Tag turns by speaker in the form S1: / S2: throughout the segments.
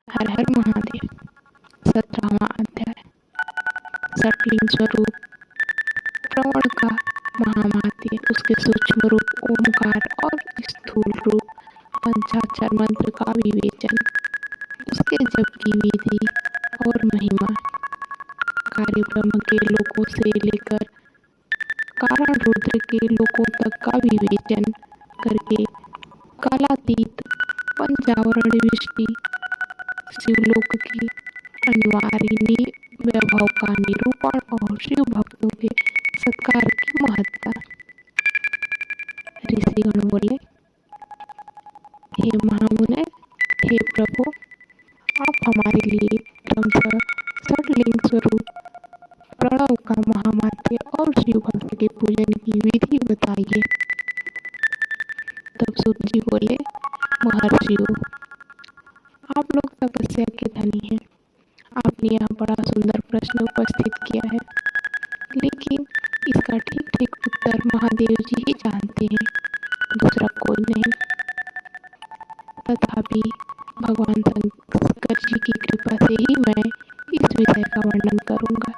S1: हर हर महादेव। 17वां अध्याय। सटलिंग स्वरूप प्रवण का महामात्य, उसके सूक्ष्म रूप ओमकार और स्थूल रूप पंचाक्षर मंत्र का विवेचन, उसके जप की विधि और महिमा, कार्य ब्रह्म के लोकों से लेकर कारण रुद्र के लोकों तक का विवेचन करके कालातीत पंचावरण विष्टि शिवलोक के अनिवार्य वैभव का निरूपण और शिव भक्तों के सत्कार की महत्ता। ऋषिगण बोले, हे महामुने, हे प्रभु, आप हमारे लिए क्रमशः षडलिंग स्वरूप प्रणव का महामात्य और शिव भक्त के पूजन की विधि बताइए। तब सूत जी बोले, महर्षियों, आप लोग तपस्या के धनी हैं। आपने यह बड़ा सुंदर प्रश्न उपस्थित किया है, लेकिन इसका ठीक ठीक उत्तर महादेव जी ही जानते हैं, दूसरा कोई नहीं। तथापि भगवान शंकर जी की कृपा से ही मैं इस विषय का वर्णन करूंगा।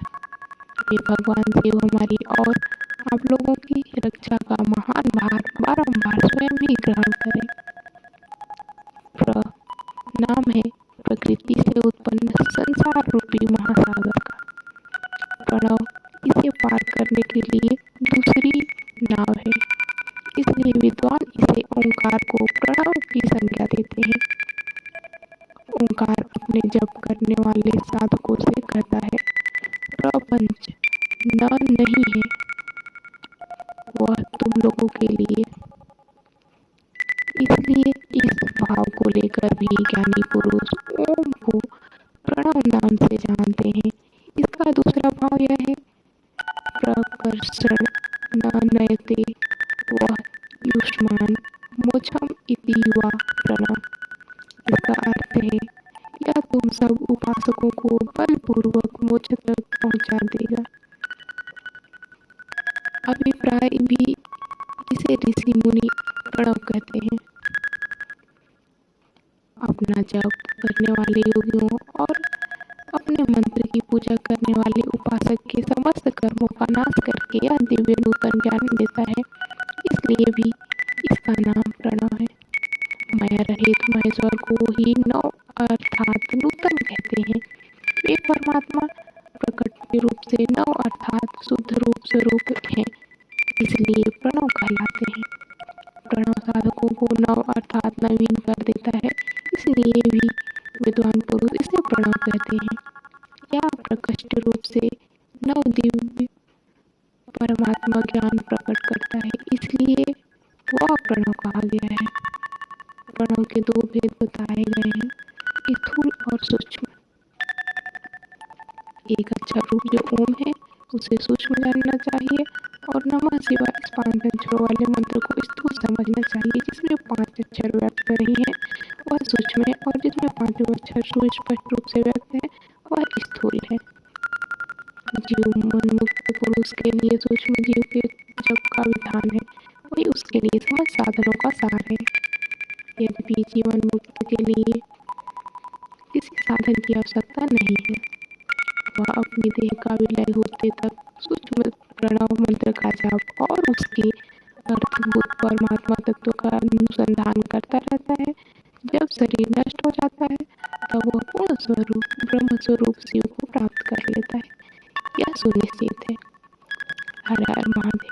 S1: वे भगवान शिव हमारी और आप लोगों की रक्षा का महान भार बारंबार स्वयं ही ग्रहण करें। नाम है प्रकृति से उत्पन्न संसार रूपी महासागर का। प्रणव इसे पार करने के लिए दूसरी नाव है, इसलिए विद्वान इसे ओंकार को प्रणव की संज्ञा देते हैं। ओंकार अपने जप करने वाले साधकों से कहता है, प्रपंच न नहीं है, वह तुम लोगों के लिए। इसलिए इस भाव को लेकर भी ज्ञानी पुरुष ओम को प्रणव नाम से जानते हैं। इसका दूसरा भाव यह है, प्रकर्षण न नयते वह युष्मान मोक्षम इति वा प्रणव। इसका अर्थ है, यह तुम सब उपासकों को बलपूर्वक मोक्ष तक पहुंचा देगा। अभिप्राय भी इसे ऋषि मुनि प्रणव कहते हैं। अपना जप करने वाले योगियों और अपने मंत्र की पूजा करने वाले उपासक के समस्त कर्मों का नाश करके यह दिव्य नूतन ज्ञान देता है, इसलिए भी इसका नाम प्रणव है। माया रहित महेश्वर को ही नव अर्थात नूतन कहते हैं। वे परमात्मा प्रकट के रूप से नव अर्थात शुद्ध रूप स्वरूप हैं, इसलिए प्रणव कहलाते हैं। प्रणव साधकों को नव अर्थात नवीन कर देता है, इसलिए भी विद्वान पुरुष इसे प्रणव कहते हैं। यह प्रकृष्ट रूप से नव दिव्य परमात्मा ज्ञान प्रकट करता है, इसलिए वह प्रणव कहा गया है। प्रणव के दो भेद बताए गए हैं, स्थूल और सूक्ष्म। एक अक्षर रूप जो ओम है उसे सूक्ष्म जानना चाहिए, और नमः शिवाय इस 5 अक्षरों वाले मंत्र को स्थूल समझना चाहिए। जिसमें 5 अक्षर व्यक्त नहीं है वह सूक्ष्म है, और जिसमें 5 अक्षर सुस्पष्ट रूप से व्यक्त है वह स्थूल है। जीव मन मुक्त पुरुष के लिए सूक्ष्म जीव के जप का विधान है, वही उसके लिए समस्त साधनों का सार है। यद्यपि जीवन मुक्त के लिए किसी साधन की आवश्यकता नहीं है, वह अपनी देह का विलय होते तक सूक्ष्म प्रणव मंत्र का जाप और उसके अर्थभूत परमात्मा तत्व का अनुसंधान करता रहता है। जब शरीर नष्ट हो जाता है तब वह पूर्ण स्वरूप ब्रह्म स्वरूप शिव को प्राप्त कर लेता है, यह सुनिश्चित है। हर हर महादेव।